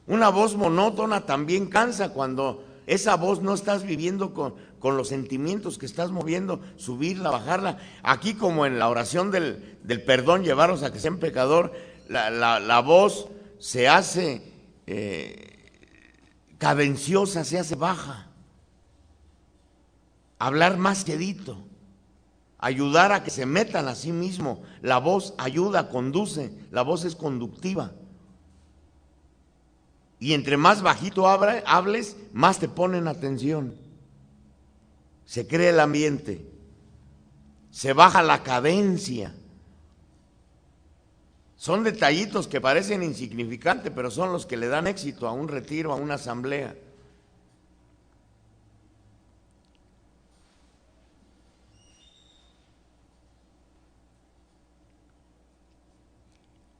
Una voz monótona también cansa cuando esa voz no estás viviendo con los sentimientos que estás moviendo, subirla, bajarla. Aquí como en la oración del perdón, llevaros a que sean pecador, la voz se hace cadenciosa, se hace baja. Hablar más quedito, ayudar a que se metan a sí mismo. La voz ayuda, conduce, la voz es conductiva. Y entre más bajito hables, más te ponen atención. Se crea el ambiente, se baja la cadencia. Son detallitos que parecen insignificantes, pero son los que le dan éxito a un retiro, a una asamblea.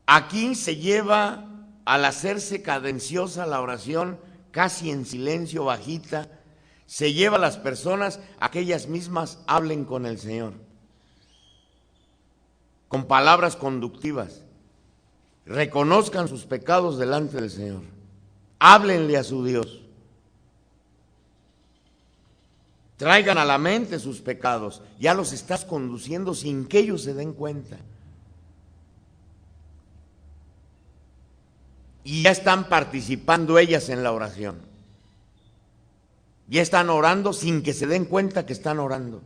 Aquí se lleva, al hacerse cadenciosa la oración, casi en silencio, bajita, se lleva a las personas a que ellas mismas hablen con el Señor, con palabras conductivas, reconozcan sus pecados delante del Señor, háblenle a su Dios, traigan a la mente sus pecados, ya los estás conduciendo sin que ellos se den cuenta. Y ya están participando ellas en la oración. Ya están orando sin que se den cuenta que están orando.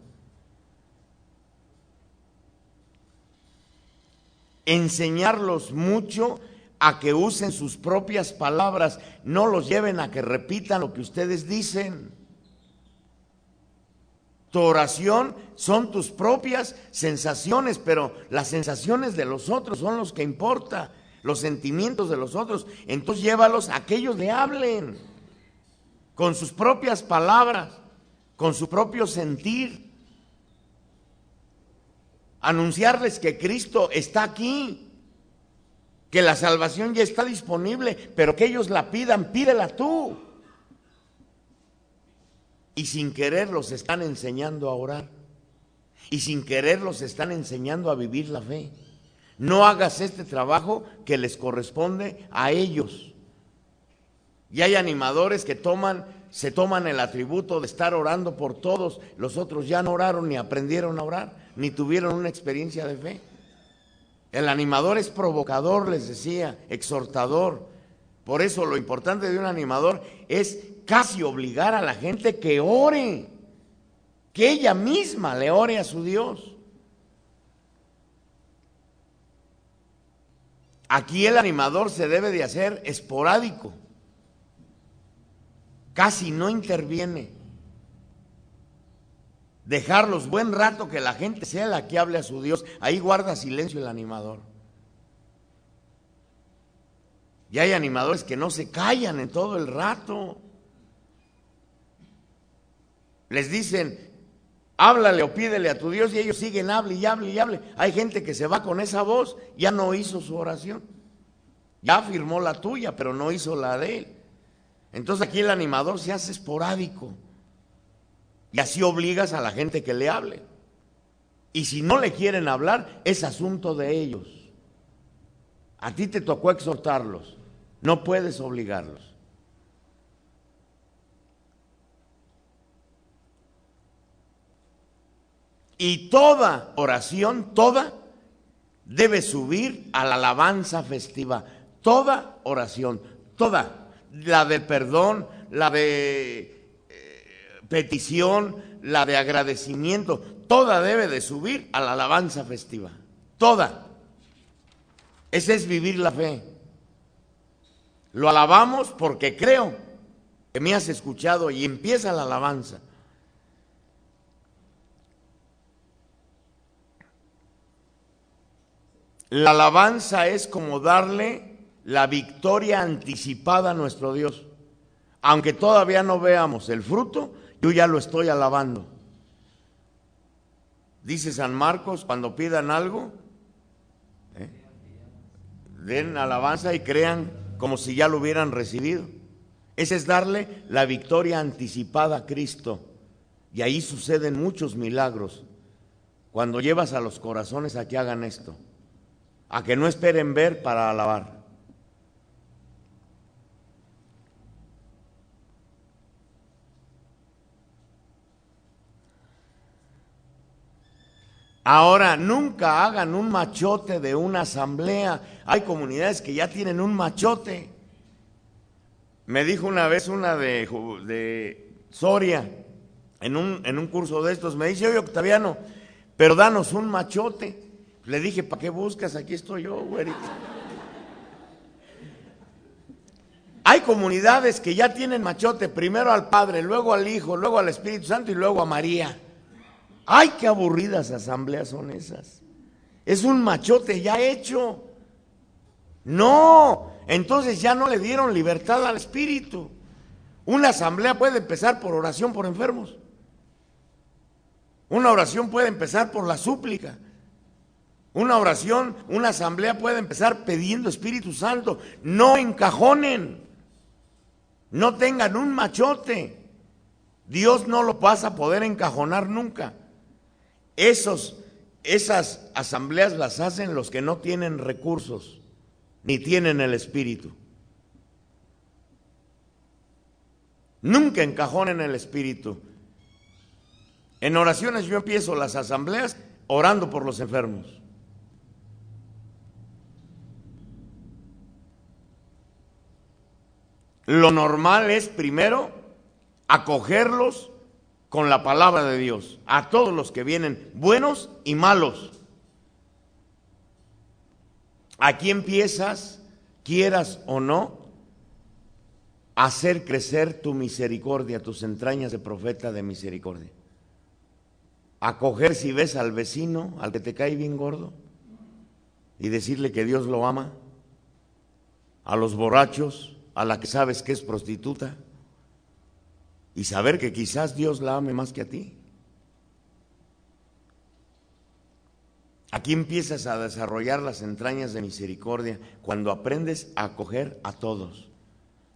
Enseñarlos mucho a que usen sus propias palabras, no los lleven a que repitan lo que ustedes dicen. Tu oración son tus propias sensaciones, pero las sensaciones de los otros son los que importan. Los sentimientos de los otros, entonces llévalos a que ellos le hablen con sus propias palabras, con su propio sentir. Anunciarles que Cristo está aquí, que la salvación ya está disponible, pero que ellos la pidan, pídela tú. Y sin querer los están enseñando a orar, y sin querer los están enseñando a vivir la fe. No hagas este trabajo que les corresponde a ellos. Y hay animadores que se toman el atributo de estar orando por todos. Los otros ya no oraron ni aprendieron a orar, ni tuvieron una experiencia de fe. El animador es provocador, les decía, exhortador. Por eso lo importante de un animador es casi obligar a la gente que ore, que ella misma le ore a su Dios. Aquí el animador se debe de hacer esporádico, casi no interviene. Dejarlos buen rato que la gente sea la que hable a su Dios, ahí guarda silencio el animador. Y hay animadores que no se callan en todo el rato. Les dicen, háblale o pídele a tu Dios, y ellos siguen, hable y hable y hable. Hay gente que se va con esa voz, ya no hizo su oración. Ya firmó la tuya, pero no hizo la de él. Entonces aquí el animador se hace esporádico. Y así obligas a la gente que le hable. Y si no le quieren hablar, es asunto de ellos. A ti te tocó exhortarlos, no puedes obligarlos. Y toda oración, toda, debe subir a la alabanza festiva. Toda oración, toda, la de perdón, la de petición, la de agradecimiento, toda debe de subir a la alabanza festiva. Toda. Ese es vivir la fe. Lo alabamos porque creo que me has escuchado, y empieza la alabanza. La alabanza es como darle la victoria anticipada a nuestro Dios. Aunque todavía no veamos el fruto, yo ya lo estoy alabando. Dice San Marcos, cuando pidan algo, den alabanza y crean como si ya lo hubieran recibido. Ese es darle la victoria anticipada a Cristo. Y ahí suceden muchos milagros cuando llevas a los corazones a que hagan esto. a que no esperen ver para alabar. Ahora, nunca hagan un machote de una asamblea. Hay comunidades que ya tienen un machote. Me dijo una vez una de Soria, en un curso de estos, me dice: oye, Octaviano, pero danos un machote. Le dije: ¿para qué buscas? Aquí estoy yo, güerito. Hay comunidades que ya tienen machote, primero al Padre, luego al Hijo, luego al Espíritu Santo y luego a María. ¡Ay, qué aburridas asambleas son esas! Es un machote ya hecho. No, entonces ya no le dieron libertad al Espíritu. Una asamblea puede empezar por oración por enfermos. Una oración puede empezar por la súplica. Una asamblea puede empezar pidiendo Espíritu Santo. No encajonen. No tengan un machote. Dios no lo vas a poder encajonar nunca. Esas asambleas las hacen los que no tienen recursos, ni tienen el Espíritu. Nunca encajonen el Espíritu. En oraciones yo empiezo las asambleas orando por los enfermos. Lo normal es primero acogerlos con la palabra de Dios, a todos los que vienen, buenos y malos. Aquí empiezas, quieras o no, a hacer crecer tu misericordia, tus entrañas de profeta de misericordia. Acoger si ves al vecino, al que te cae bien gordo, y decirle que Dios lo ama. A los borrachos, a la que sabes que es prostituta, y saber que quizás Dios la ame más que a ti. Aquí empiezas a desarrollar las entrañas de misericordia cuando aprendes a acoger a todos.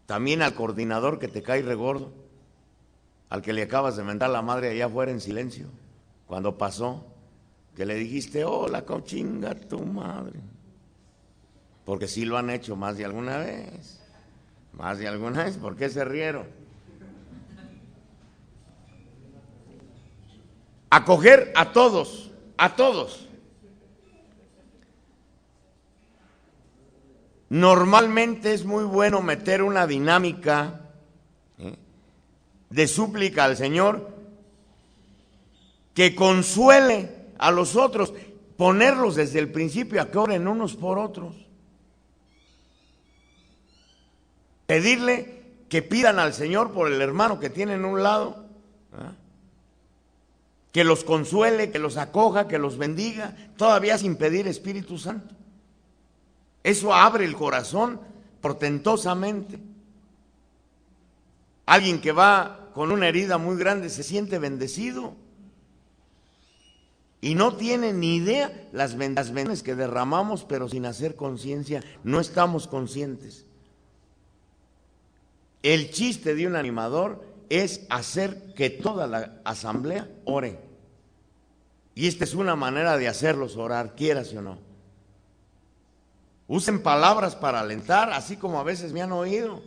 También al coordinador que te cae regordo, al que le acabas de mentar la madre allá afuera en silencio, cuando pasó, que le dijiste: hola, cochinga tu madre. Porque sí lo han hecho más de alguna vez. Más de alguna vez. ¿Por qué se rieron? Acoger a todos, a todos. Normalmente es muy bueno meter una dinámica de súplica al Señor que consuele a los otros, ponerlos desde el principio a que oren unos por otros. Pedirle que pidan al Señor por el hermano que tienen a un lado, que los consuele, que los acoja, que los bendiga, todavía sin pedir Espíritu Santo. Eso abre el corazón portentosamente. Alguien que va con una herida muy grande se siente bendecido y no tiene ni idea las bendiciones que derramamos, pero sin hacer conciencia, no estamos conscientes. El chiste de un animador es hacer que toda la asamblea ore. Y esta es una manera de hacerlos orar, quieras o no. Usen palabras para alentar, así como a veces me han oído,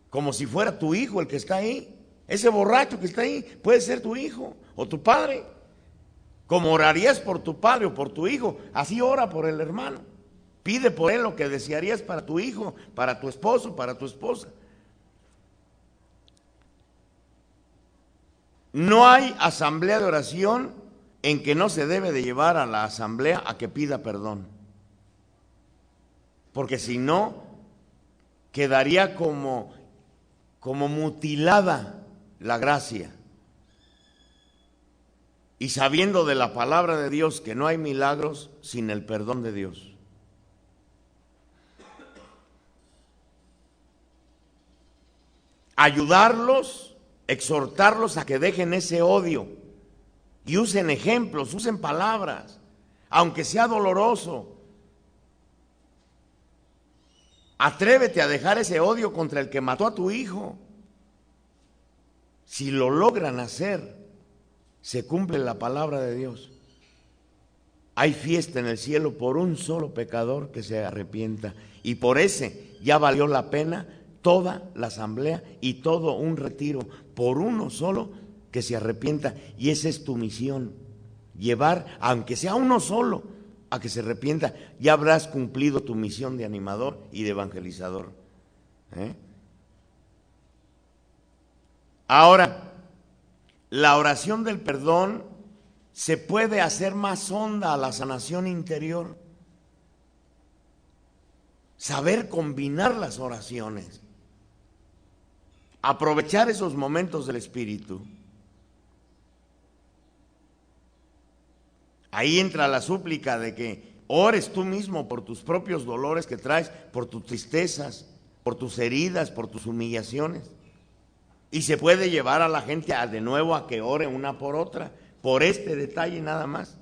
como si fuera tu hijo el que está ahí. Ese borracho que está ahí puede ser tu hijo o tu padre. Como orarías por tu padre o por tu hijo, así ora por el hermano. Pide por él lo que desearías para tu hijo, para tu esposo, para tu esposa. No hay asamblea de oración en que no se debe de llevar a la asamblea a que pida perdón. Porque si no, quedaría como mutilada la gracia. Y sabiendo de la palabra de Dios que no hay milagros sin el perdón de Dios. Ayudarlos, exhortarlos a que dejen ese odio y usen ejemplos, usen palabras, aunque sea doloroso. Atrévete a dejar ese odio contra el que mató a tu hijo. Si lo logran hacer, se cumple la palabra de Dios. hay fiesta en el cielo por un solo pecador que se arrepienta, y por ese ya valió la pena toda la asamblea y todo un retiro, por uno solo que se arrepienta. Y esa es tu misión, llevar, aunque sea uno solo, a que se arrepienta. Ya habrás cumplido tu misión de animador y de evangelizador. Ahora, la oración del perdón se puede hacer más honda a la sanación interior. Saber combinar las oraciones, aprovechar esos momentos del Espíritu. Ahí entra la súplica de que ores tú mismo por tus propios dolores que traes, por tus tristezas, por tus heridas, por tus humillaciones. Y se puede llevar a la gente de nuevo a que ore una por otra, por este detalle nada más.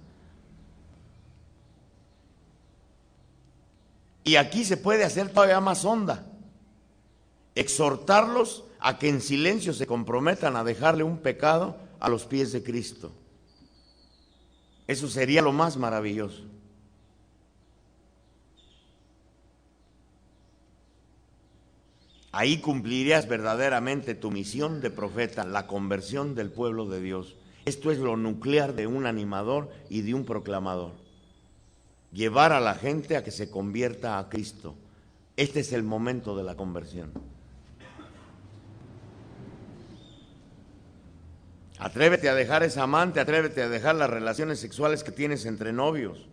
Y aquí se puede hacer todavía más honda, exhortarlos a que en silencio se comprometan a dejarle un pecado a los pies de Cristo. Eso sería lo más maravilloso. Ahí cumplirías verdaderamente tu misión de profeta, la conversión del pueblo de Dios. Esto es lo nuclear de un animador y de un proclamador. Llevar a la gente a que se convierta a Cristo. Este es el momento de la conversión. Atrévete a dejar esa amante, atrévete a dejar las relaciones sexuales que tienes entre novios.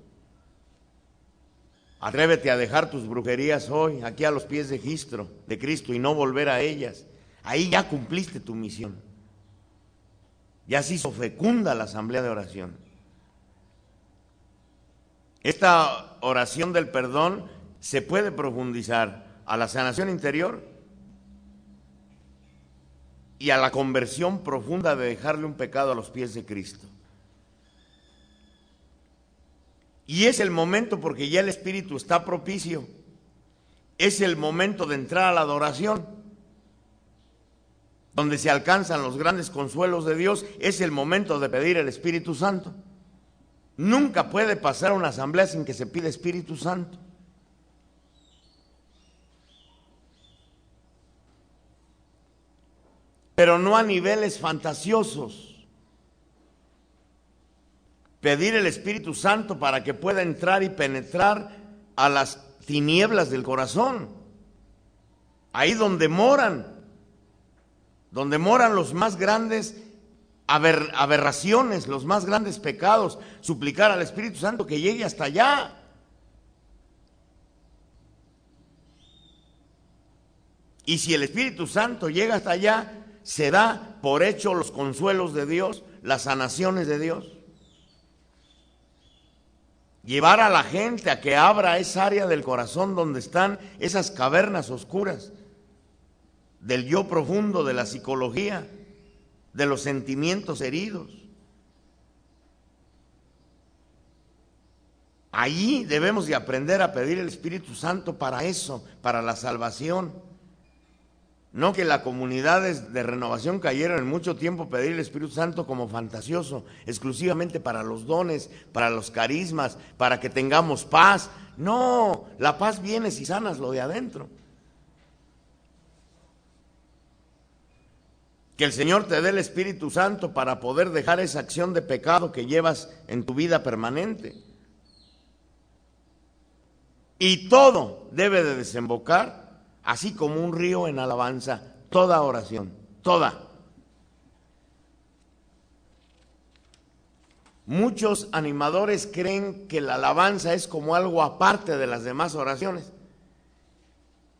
Atrévete a dejar tus brujerías hoy, aquí a los pies de Cristo, y no volver a ellas. Ahí ya cumpliste tu misión. Ya se hizo fecunda la asamblea de oración. Esta oración del perdón se puede profundizar a la sanación interior y a la conversión profunda de dejarle un pecado a los pies de Cristo. Y es el momento, porque ya el Espíritu está propicio, es el momento de entrar a la adoración, donde se alcanzan los grandes consuelos de Dios. Es el momento de pedir el Espíritu Santo. Nunca puede pasar una asamblea sin que se pida Espíritu Santo. Pero no a niveles fantasiosos. Pedir el Espíritu Santo para que pueda entrar y penetrar a las tinieblas del corazón. Ahí donde moran los más grandes aberraciones, los más grandes pecados. Suplicar al Espíritu Santo que llegue hasta allá. Y si el Espíritu Santo llega hasta allá, se da por hecho los consuelos de Dios, las sanaciones de Dios. Llevar a la gente a que abra esa área del corazón donde están esas cavernas oscuras del yo profundo, de la psicología, de los sentimientos heridos. Allí debemos de aprender a pedir el Espíritu Santo para eso, para la salvación. No que las comunidades de renovación cayeron en mucho tiempo pedir el Espíritu Santo como fantasioso, exclusivamente para los dones, para los carismas, para que tengamos paz. No, la paz viene si sanas lo de adentro. Que el Señor te dé el Espíritu Santo para poder dejar esa acción de pecado que llevas en tu vida permanente. Y todo debe de desembocar así como un río en alabanza, toda oración, toda. Muchos animadores creen que la alabanza es como algo aparte de las demás oraciones.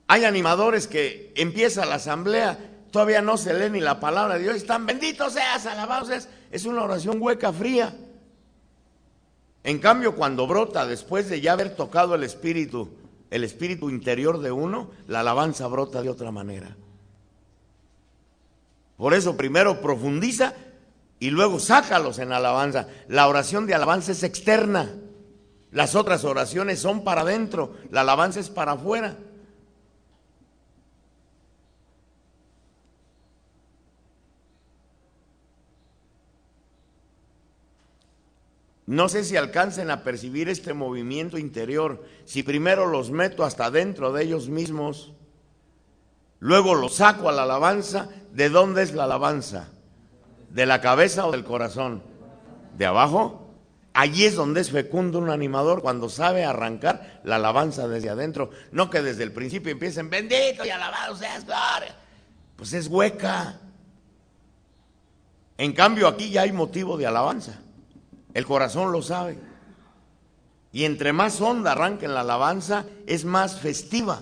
Hay animadores que empieza la asamblea, todavía no se lee ni la palabra de Dios, están bendito seas, alabado seas. Es una oración hueca, fría. En cambio, cuando brota después de ya haber tocado el espíritu interior de uno, la alabanza brota de otra manera. Por eso primero profundiza y luego sácalos en alabanza. La oración de alabanza es externa. Las otras oraciones son para adentro, la alabanza es para afuera. No sé si alcancen a percibir este movimiento interior, si primero los meto hasta dentro de ellos mismos, luego los saco a la alabanza. ¿De dónde es la alabanza? ¿De la cabeza o del corazón? ¿De abajo? Allí es donde es fecundo un animador, cuando sabe arrancar la alabanza desde adentro, no que desde el principio empiecen, bendito y alabado seas, gloria. Pues es hueca. En cambio aquí ya hay motivo de alabanza, el corazón lo sabe, y entre más honda arranquen la alabanza, es más festiva.